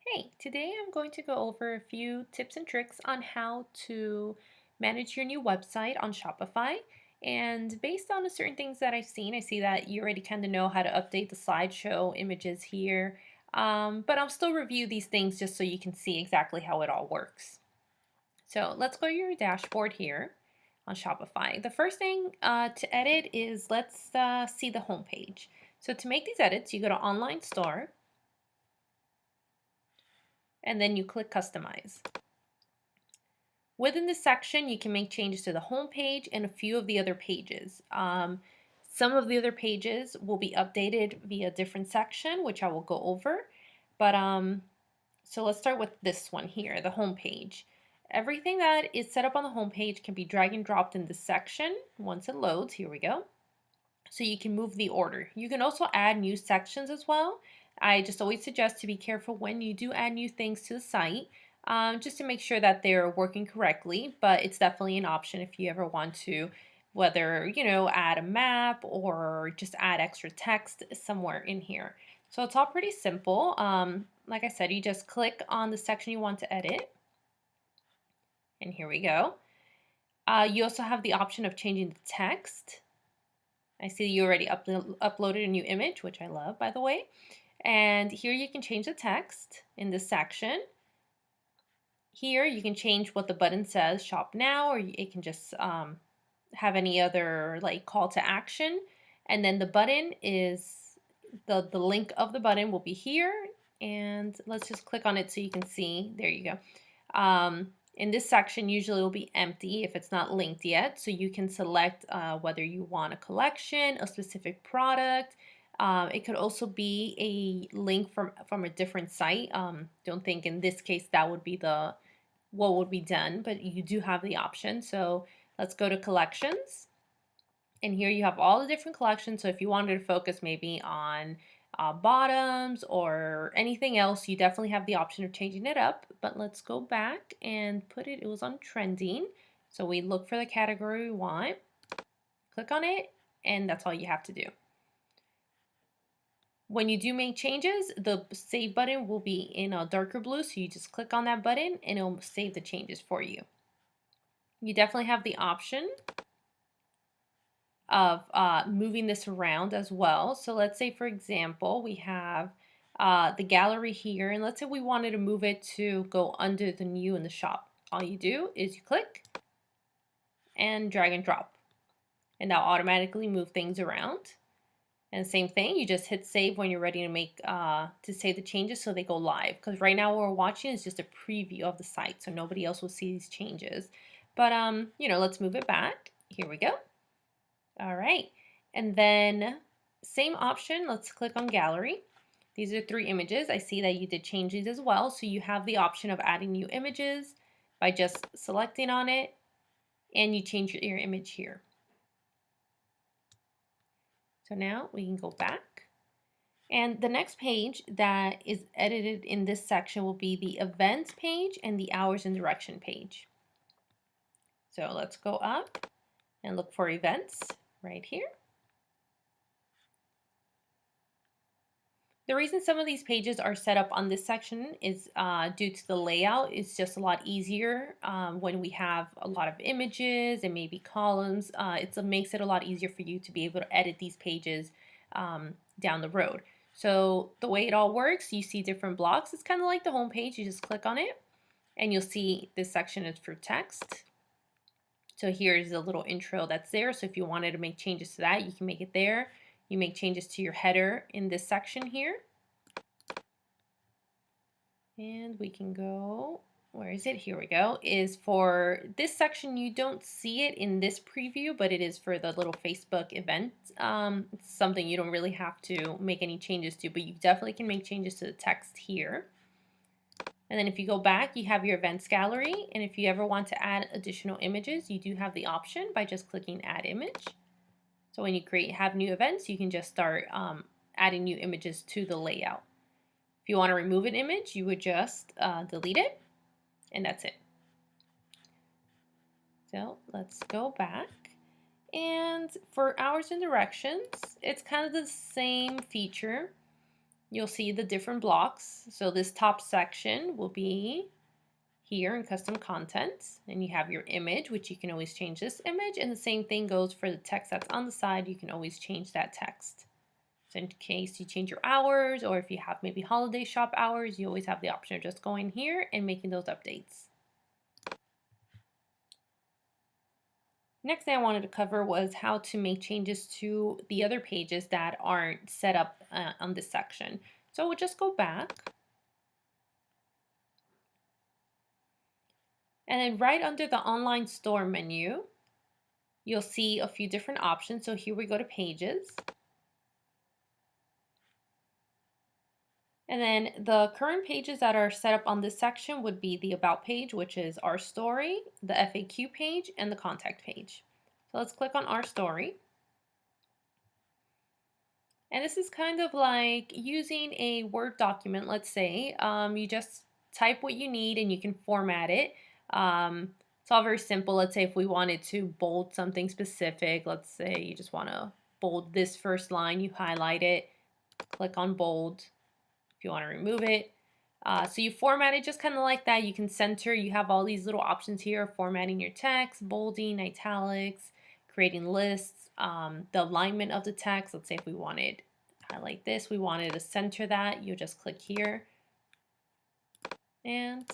Hey, today I'm going to go over a few tips and tricks on how to manage your new website on Shopify. And based on the certain things that I've seen, I see that you already kind of know how to update the slideshow images here. But I'll still review these things just so you can see exactly how it all works. So let's go to your dashboard here on Shopify. The first thing to edit is let's see the home page. So to make these edits, you go to Online Store and then you click Customize. Within this section, you can make changes to the home page and a few of the other pages. Some of the other pages will be updated via a different section, which I will go over. But so let's start with this one here, the home page. Everything that is set up on the home page can be drag and dropped in this section once it loads. Here we go. So you can move the order. You can also add new sections as well. I just always suggest to be careful when you do add new things to the site, just to make sure that they're working correctly. But it's definitely an option if you ever want to, whether, add a map or just add extra text somewhere in here. So it's all pretty simple. Like I said, you just click on the section you want to edit. And here we go. You also have the option of changing the text. I see you already uploaded a new image, which I love, by the way. And here you can change the text in this section. Here you can change what the button says, shop now, or it can just have any other like call to action. And then the button is, the link of the button will be here. And let's just click on it so you can see. There you go. In this section, usually it will be empty if it's not linked yet. So you can select whether you want a collection, a specific product. It could also be a link from a different site. Don't think in this case that would be what would be done, but you do have the option. So let's go to collections. And here you have all the different collections. So if you wanted to focus maybe on bottoms or anything else, you definitely have the option of changing it up. But let's go back and it was on trending. So we look for the category we want, click on it, and that's all you have to do. When you do make changes, the save button will be in a darker blue. So you just click on that button and it'll save the changes for you. You definitely have the option of moving this around as well. So let's say, for example, we have the gallery here, and let's say we wanted to move it to go under the new in the shop. All you do is you click and drag and drop, and that'll automatically move things around. And same thing, you just hit save when you're ready to make to save the changes so they go live. Because right now what we're watching is just a preview of the site, so nobody else will see these changes. But let's move it back. Here we go. All right, and then same option, let's click on gallery. These are 3 images. I see that you did change these as well. So you have the option of adding new images by just selecting on it, and you change your image here. So now we can go back. And the next page that is edited in this section will be the events page and the hours and direction page. So let's go up and look for events right here. The reason some of these pages are set up on this section is due to the layout. It's just a lot easier when we have a lot of images and maybe columns. It makes it a lot easier for you to be able to edit these pages down the road. So the way it all works, you see different blocks. It's kind of like the home page. You just click on it and you'll see this section is for text. So here's a little intro that's there. So if you wanted to make changes to that, you can make it there. You make changes to your header in this section here. And we can go, where is it? Here we go. Is for this section, you don't see it in this preview, but it is for the little Facebook event. It's something you don't really have to make any changes to, but you definitely can make changes to the text here. And then if you go back, you have your events gallery. And if you ever want to add additional images, you do have the option by just clicking add image. So when you have new events, you can just start adding new images to the layout. If you want to remove an image, you would just delete it, and that's it. So let's go back. And for hours and directions, it's kind of the same feature. you'll see the different blocks. So this top section will be here in custom contents, and you have your image, which you can always change this image, and the same thing goes for the text that's on the side. You can always change that text. So in case you change your hours, or if you have maybe holiday shop hours, you always have the option of just going here and making those updates. Next thing I wanted to cover was how to make changes to the other pages that aren't set up on this section. So we'll just go back. And then right under the online store menu, you'll see a few different options. So here we go to pages. And then the current pages that are set up on this section would be the About page, which is our story, the FAQ page, and the contact page. So let's click on our story. And this is kind of like using a Word document, let's say. You just type what you need and you can format it. It's all very simple. Let's say if we wanted to bold something specific, let's say you just want to bold this first line, you highlight it, click on bold. If you want to remove it. So you format it just kind of like that. You can center. You have all these little options here, formatting your text, bolding, italics, creating lists, the alignment of the text. Let's say if we wanted highlight this, we wanted to center that, you just click here. And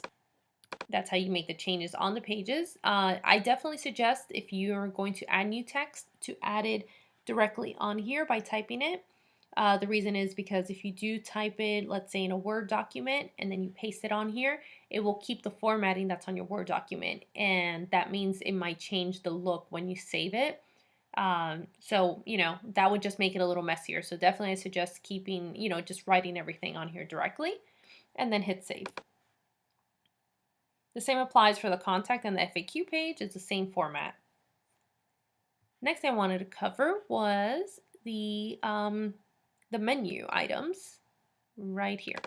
that's how you make the changes on the pages. I definitely suggest if you're going to add new text to add it directly on here by typing it. The reason is because if you do type it, let's say in a Word document, and then you paste it on here, it will keep the formatting that's on your Word document. And that means it might change the look when you save it. So, that would just make it a little messier. So definitely I suggest keeping, just writing everything on here directly and then hit save. The same applies for the contact and the FAQ page. It's the same format. Next thing I wanted to cover was the menu items right here.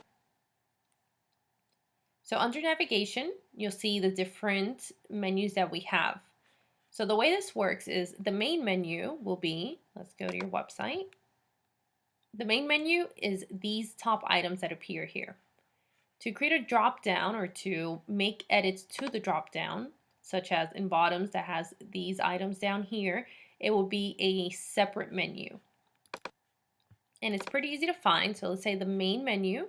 So under navigation, you'll see the different menus that we have. So the way this works is the main menu will be, let's go to your website. The main menu is these top items that appear here. To create a drop down or to make edits to the drop down, such as in bottoms that has these items down here, it will be a separate menu. And it's pretty easy to find. So let's say the main menu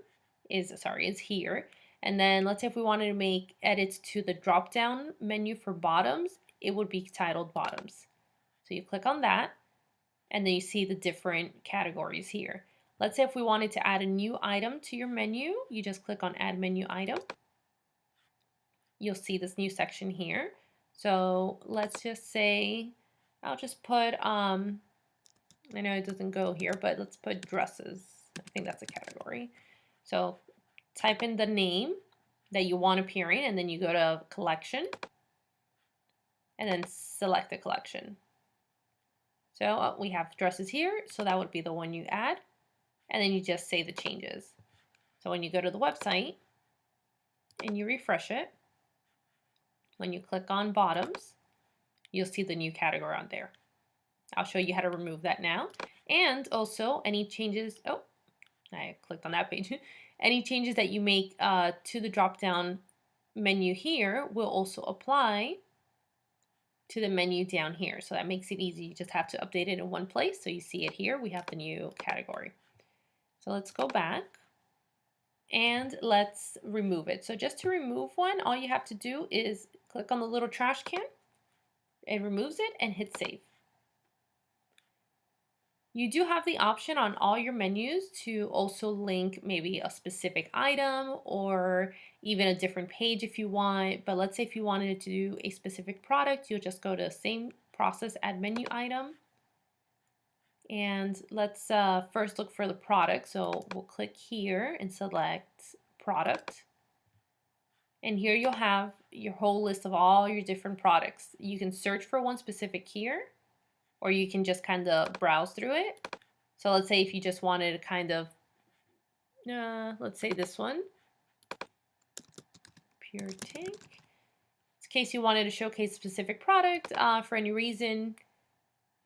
is here. And then let's say if we wanted to make edits to the drop down menu for bottoms, it would be titled bottoms. So you click on that and then you see the different categories here. Let's say if we wanted to add a new item to your menu, you just click on add menu item. You'll see this new section here. So let's just say, I'll just put, I know it doesn't go here, but let's put dresses. I think that's a category. So type in the name that you want appearing, and then you go to collection, and then select the collection. So we have dresses here, so that would be the one you add, and then you just save the changes. So when you go to the website and you refresh it, when you click on bottoms, you'll see the new category on there. I'll show you how to remove that now. And also any changes, oh, I clicked on that page. Any changes that you make to the drop-down menu here will also apply to the menu down here. So that makes it easy. You just have to update it in one place. So you see it here. We have the new category. So let's go back and let's remove it. So just to remove one, all you have to do is click on the little trash can. It removes it and hit save. You do have the option on all your menus to also link maybe a specific item or even a different page if you want. But let's say if you wanted to do a specific product, you'll just go to the same process, add menu item. And let's first look for the product. So we'll click here and select product. And here you'll have your whole list of all your different products. You can search for one specific here, or you can just kind of browse through it. So let's say if you just wanted to kind of, let's say this one, Pure Tank. In case you wanted to showcase a specific product for any reason,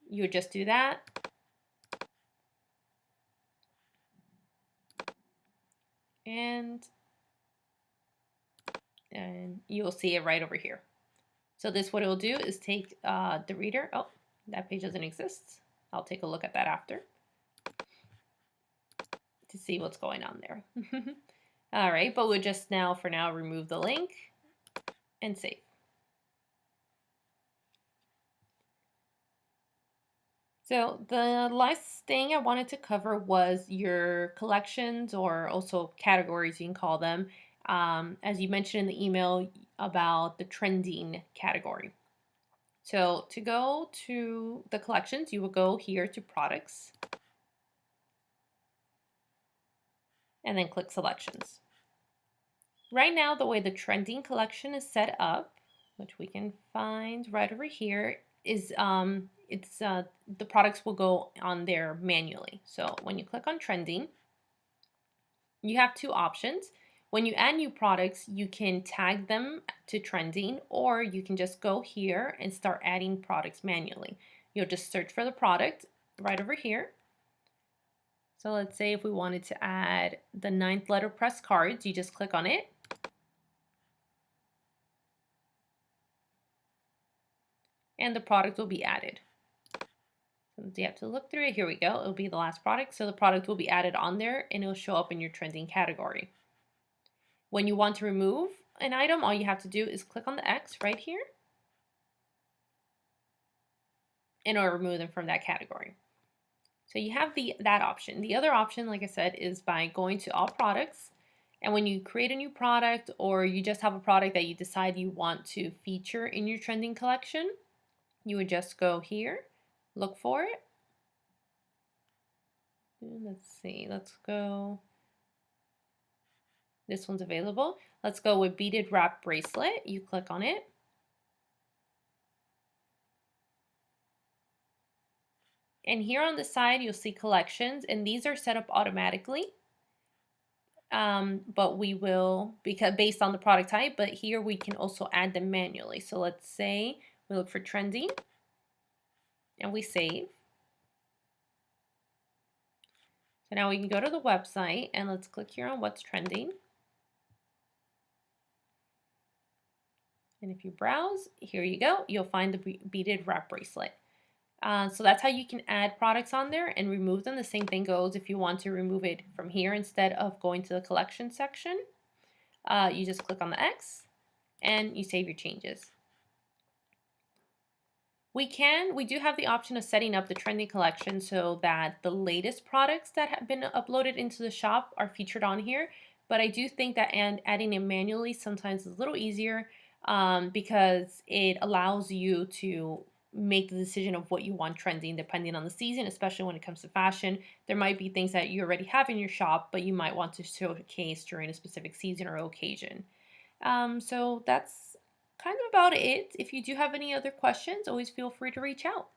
you would just do that. and you'll see it right over here. So this, what it will do is take the reader. Oh, that page doesn't exist. I'll take a look at that after to see what's going on there. All right, but we'll just now, for now, remove the link and save. So the last thing I wanted to cover was your collections, or also categories, you can call them. As you mentioned in the email about the trending category. So to go to the collections, you will go here to products and then click selections. Right now, the way the trending collection is set up, which we can find right over here, is the products will go on there manually. So when you click on trending, you have two options. When you add new products, you can tag them to trending, or you can just go here and start adding products manually. You'll just search for the product right over here. So let's say if we wanted to add the 9th letter press cards, you just click on it. And the product will be added. So you have to look through it. Here we go. It'll be the last product. So the product will be added on there and it'll show up in your trending category. When you want to remove an item, all you have to do is click on the X right here and it'll remove them from that category. So you have that option. The other option, like I said, is by going to all products. And when you create a new product, or you just have a product that you decide you want to feature in your trending collection, you would just go here, look for it. Let's see, let's go. This one's available. Let's go with beaded wrap bracelet. You click on it. And here on the side, you'll see collections, and these are set up automatically. But we will, because based on the product type, but here we can also add them manually. So let's say we look for trending and we save. So now we can go to the website and let's click here on what's trending. And if you browse, here you go, you'll find the beaded wrap bracelet. So that's how you can add products on there and remove them. The same thing goes if you want to remove it from here instead of going to the collection section. You just click on the X and you save your changes. We do have the option of setting up the trending collection so that the latest products that have been uploaded into the shop are featured on here. But I do think that adding it manually sometimes is a little easier because it allows you to make the decision of what you want trending depending on the season, especially when it comes to fashion. There might be things that you already have in your shop, but you might want to showcase during a specific season or occasion. So that's kind of about it. If you do have any other questions, always feel free to reach out.